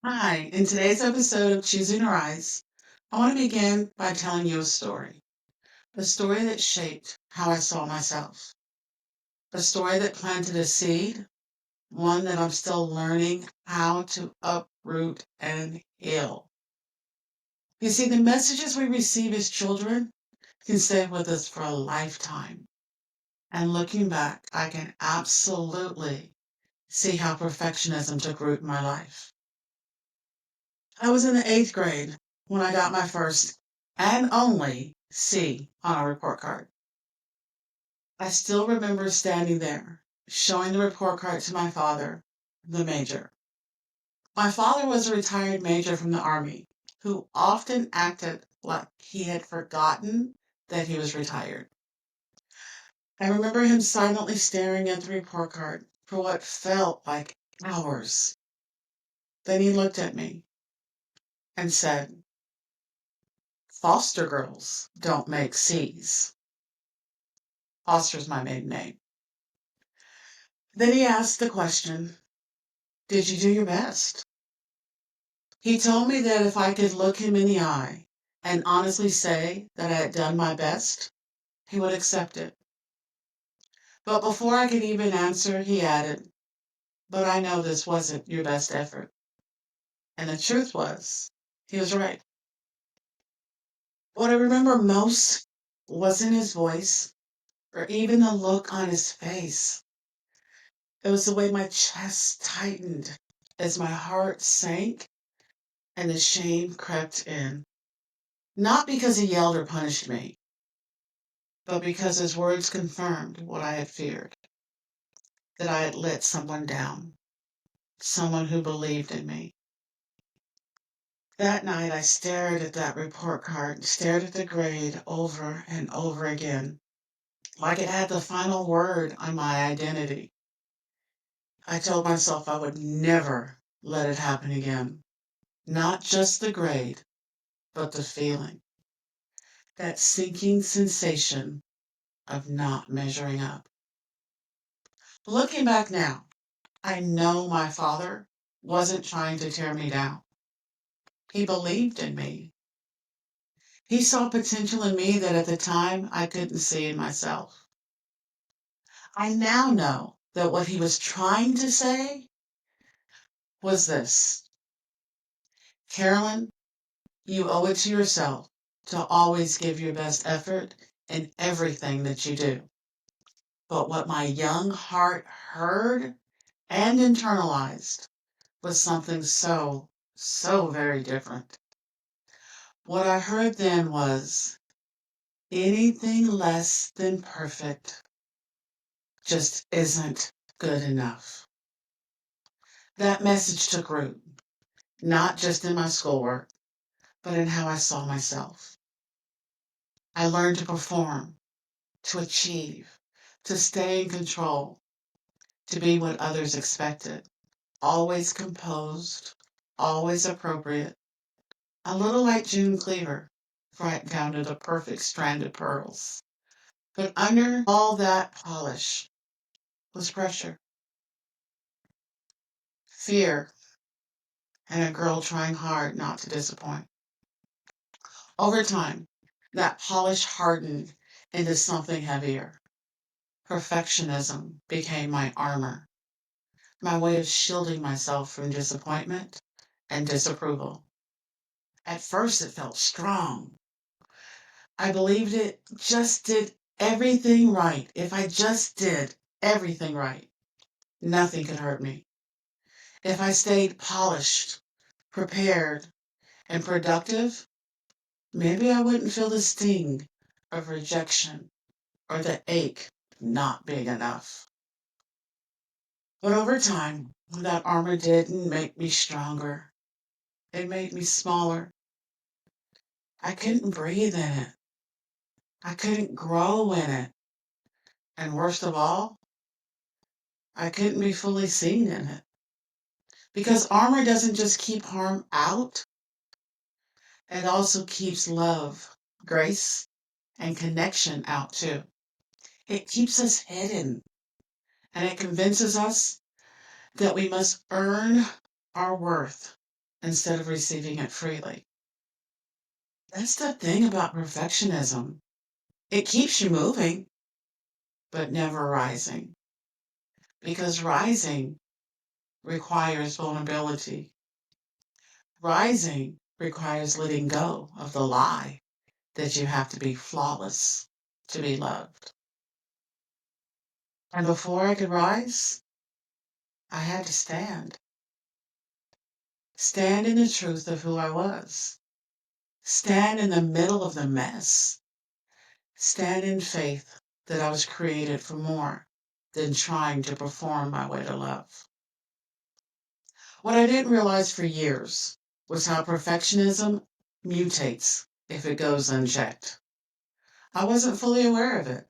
Hi, in today's episode of Choosing to Rise, I want to begin by telling you a story that shaped how I saw myself, a story that planted a seed, one that I'm still learning how to uproot and heal. You see, the messages we receive as children can stay with us for a lifetime. And looking back, I can absolutely see how perfectionism took root in my life. I was in the eighth grade when I got my first and only C on a report card. I still remember standing there, showing the report card to my father, the major. My father was a retired major from the Army who often acted like he had forgotten that he was retired. I remember him silently staring at the report card for what felt like hours. Then he looked at me and said, "Foster girls don't make C's." Foster's my maiden name. Then he asked the question, "Did you do your best?" He told me that if I could look him in the eye and honestly say that I had done my best, he would accept it. But before I could even answer, he added, "But I know this wasn't your best effort." And the truth was, he was right. What I remember most wasn't his voice or even the look on his face. It was the way my chest tightened as my heart sank and the shame crept in. Not because he yelled or punished me, but because his words confirmed what I had feared, that I had let someone down, someone who believed in me. That night I stared at that report card, stared at the grade over and over again, like it had the final word on my identity. I told myself I would never let it happen again. Not just the grade, but the feeling. That sinking sensation of not measuring up. Looking back now, I know my father wasn't trying to tear me down. He believed in me. He saw potential in me that at the time I couldn't see in myself. I now know that what he was trying to say was this: "Carolyn, you owe it to yourself to always give your best effort in everything that you do." But what my young heart heard and internalized was something so very different. What I heard then was, anything less than perfect just isn't good enough. That message took root, not just in my schoolwork, but in how I saw myself. I learned to perform, to achieve, to stay in control, to be what others expected, always composed, always appropriate, a little like June Cleaver, fright counted a perfect strand of pearls. But under all that polish was pressure, fear, and a girl trying hard not to disappoint. Over time, that polish hardened into something heavier. Perfectionism became my armor, my way of shielding myself from disappointment and disapproval. At first, it felt strong. I believed it just did everything right. If I just did everything right, nothing could hurt me. If I stayed polished, prepared, and productive, maybe I wouldn't feel the sting of rejection or the ache of not being enough. But over time, that armor didn't make me stronger. It made me smaller. I couldn't breathe in it. I couldn't grow in it. And worst of all, I couldn't be fully seen in it. Because armor doesn't just keep harm out, it also keeps love, grace, and connection out too. It keeps us hidden, and it convinces us that we must earn our worth instead of receiving it freely. That's the thing about perfectionism. It keeps you moving, but never rising. Because rising requires vulnerability. Rising requires letting go of the lie that you have to be flawless to be loved. And before I could rise, I had to stand. Stand in the truth of who I was. Stand in the middle of the mess. Stand in faith that I was created for more than trying to perform my way to love. What I didn't realize for years was how perfectionism mutates if it goes unchecked. I wasn't fully aware of it.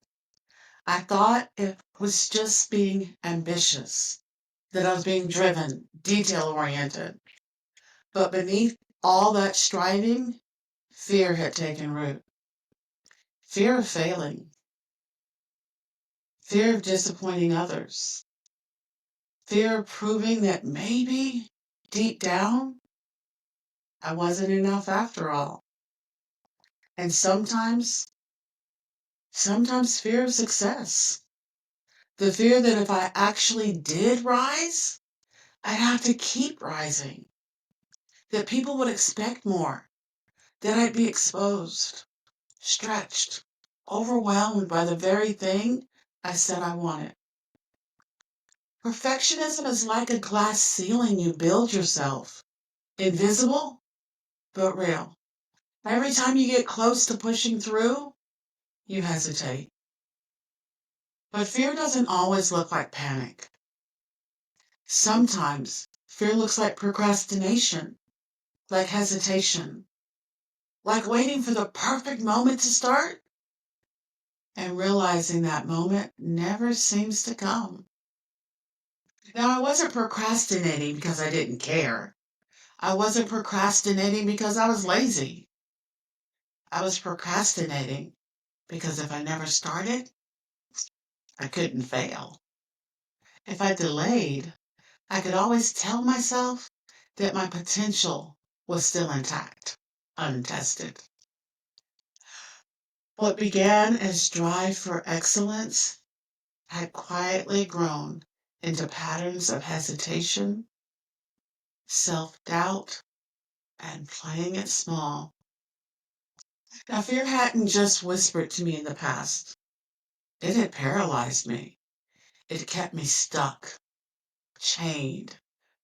I thought it was just being ambitious, that I was being driven, detail-oriented. But beneath all that striving, fear had taken root. Fear of failing, fear of disappointing others, fear of proving that maybe, deep down, I wasn't enough after all. And sometimes fear of success. The fear that if I actually did rise, I'd have to keep rising. That people would expect more. That I'd be exposed, stretched, overwhelmed by the very thing I said I wanted. Perfectionism is like a glass ceiling you build yourself. Invisible, but real. Every time you get close to pushing through, you hesitate. But fear doesn't always look like panic. Sometimes fear looks like procrastination, like hesitation, like waiting for the perfect moment to start and realizing that moment never seems to come. Now, I wasn't procrastinating because I didn't care. I wasn't procrastinating because I was lazy. I was procrastinating because if I never started, I couldn't fail. If I delayed, I could always tell myself that my potential was still intact, untested. What began as drive for excellence had quietly grown into patterns of hesitation, self-doubt, and playing it small. Now, fear hadn't just whispered to me in the past. It had paralyzed me. It kept me stuck, chained,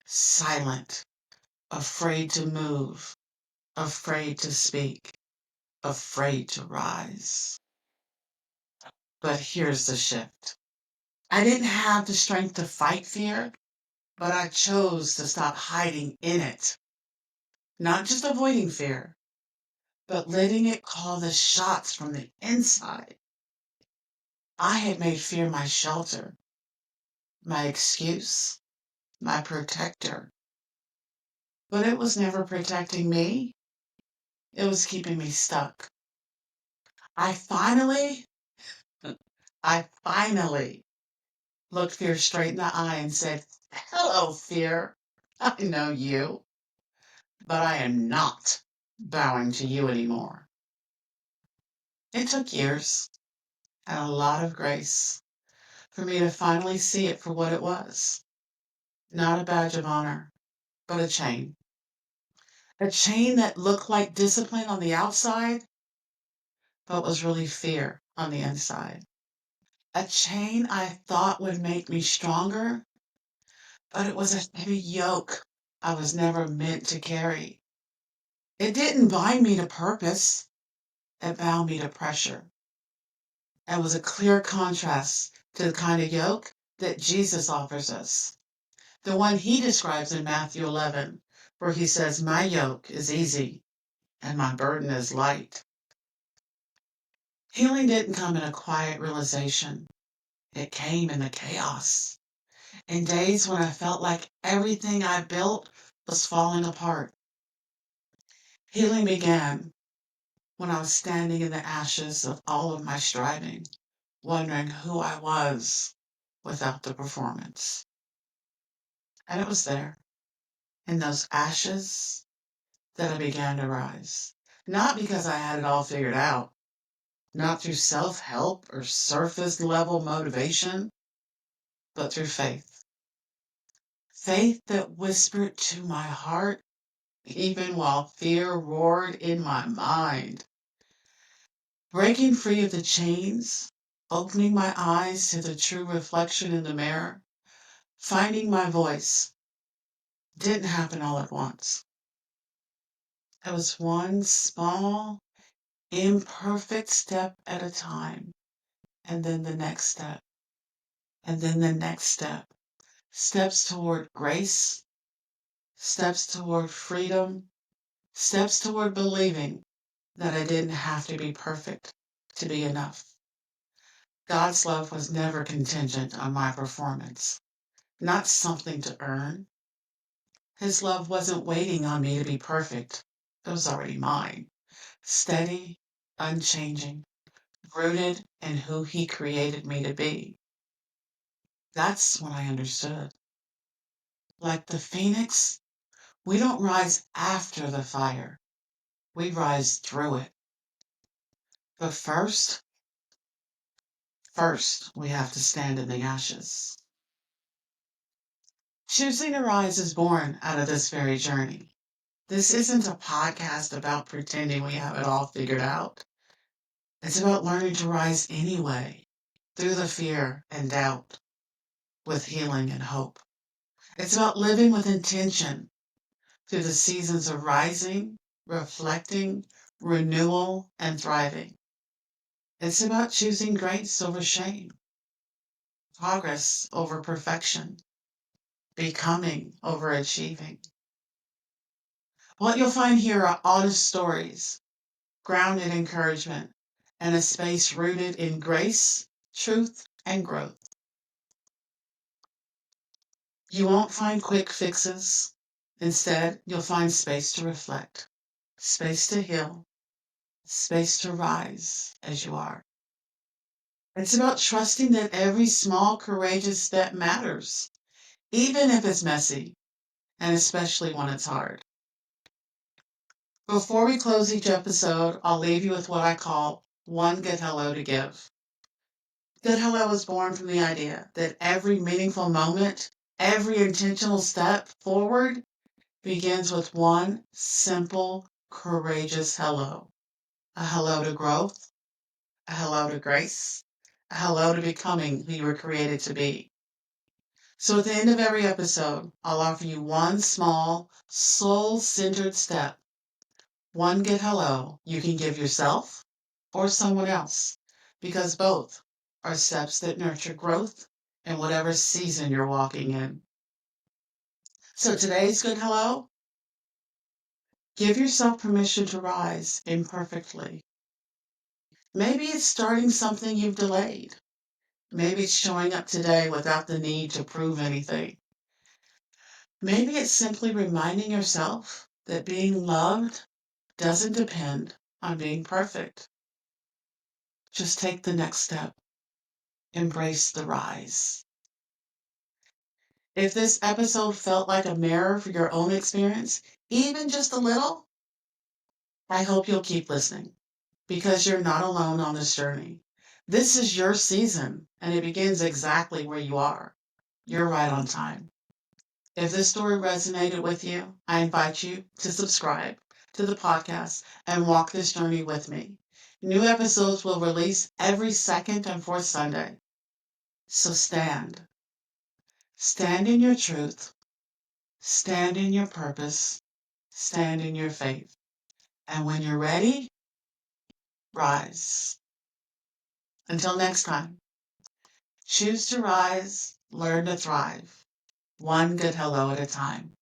silent, afraid to move, afraid to speak, afraid to rise. But here's the shift. I didn't have the strength to fight fear, but I chose to stop hiding in it. Not just avoiding fear, but letting it call the shots from the inside. I had made fear my shelter, my excuse, my protector. But it was never protecting me. It was keeping me stuck. I finally, I finally looked fear straight in the eye and said, "Hello, fear. I know you, but I am not bowing to you anymore." It took years and a lot of grace for me to finally see it for what it was. Not a badge of honor, but a chain. A chain that looked like discipline on the outside, but was really fear on the inside. A chain I thought would make me stronger, but it was a heavy yoke I was never meant to carry. It didn't bind me to purpose, it bound me to pressure. It was a clear contrast to the kind of yoke that Jesus offers us, the one he describes in Matthew 11, where he says, "My yoke is easy and my burden is light." Healing didn't come in a quiet realization. It came in the chaos. In days when I felt like everything I built was falling apart. Healing began when I was standing in the ashes of all of my striving, wondering who I was without the performance. And it was there, in those ashes, that I began to rise. Not because I had it all figured out, not through self-help or surface-level motivation, but through faith. Faith that whispered to my heart even while fear roared in my mind. Breaking free of the chains, opening my eyes to the true reflection in the mirror, finding my voice didn't happen all at once. It was one small, imperfect step at a time, and then the next step, and then the next step. Steps toward grace, steps toward freedom, steps toward believing that I didn't have to be perfect to be enough. God's love was never contingent on my performance, not something to earn. His love wasn't waiting on me to be perfect. It was already mine, steady, unchanging, rooted in who He created me to be. That's when I understood. Like the phoenix, we don't rise after the fire. We rise through it. But first, we have to stand in the ashes. Choosing to Rise is born out of this very journey. This isn't a podcast about pretending we have it all figured out. It's about learning to rise anyway, through the fear and doubt, with healing and hope. It's about living with intention through the seasons of rising, reflecting, renewal, and thriving. It's about choosing grace over shame, progress over perfection, becoming over achieving. What you'll find here are honest stories, grounded encouragement, and a space rooted in grace, truth, and growth. You won't find quick fixes. Instead, you'll find space to reflect, space to heal, space to rise as you are. It's about trusting that every small, courageous step matters, even if it's messy, and especially when it's hard. Before we close each episode, I'll leave you with what I call one good hello to give. Good hello was born from the idea that every meaningful moment, every intentional step forward begins with one simple, courageous hello. A hello to growth, a hello to grace, a hello to becoming who you were created to be. So at the end of every episode, I'll offer you one small, soul-centered step, one good hello you can give yourself or someone else, because both are steps that nurture growth in whatever season you're walking in. So today's good hello: give yourself permission to rise imperfectly. Maybe it's starting something you've delayed. Maybe it's showing up today without the need to prove anything. Maybe it's simply reminding yourself that being loved doesn't depend on being perfect. Just take the next step. Embrace the rise. If this episode felt like a mirror for your own experience, even just a little, I hope you'll keep listening, because you're not alone on this journey. This is your season, and it begins exactly where you are. You're right on time. If this story resonated with you, I invite you to subscribe to the podcast and walk this journey with me. New episodes will release every second and fourth Sunday. So stand. Stand in your truth. Stand in your purpose. Stand in your faith. And when you're ready, rise. Until next time, choose to rise, learn to thrive, one good hello at a time.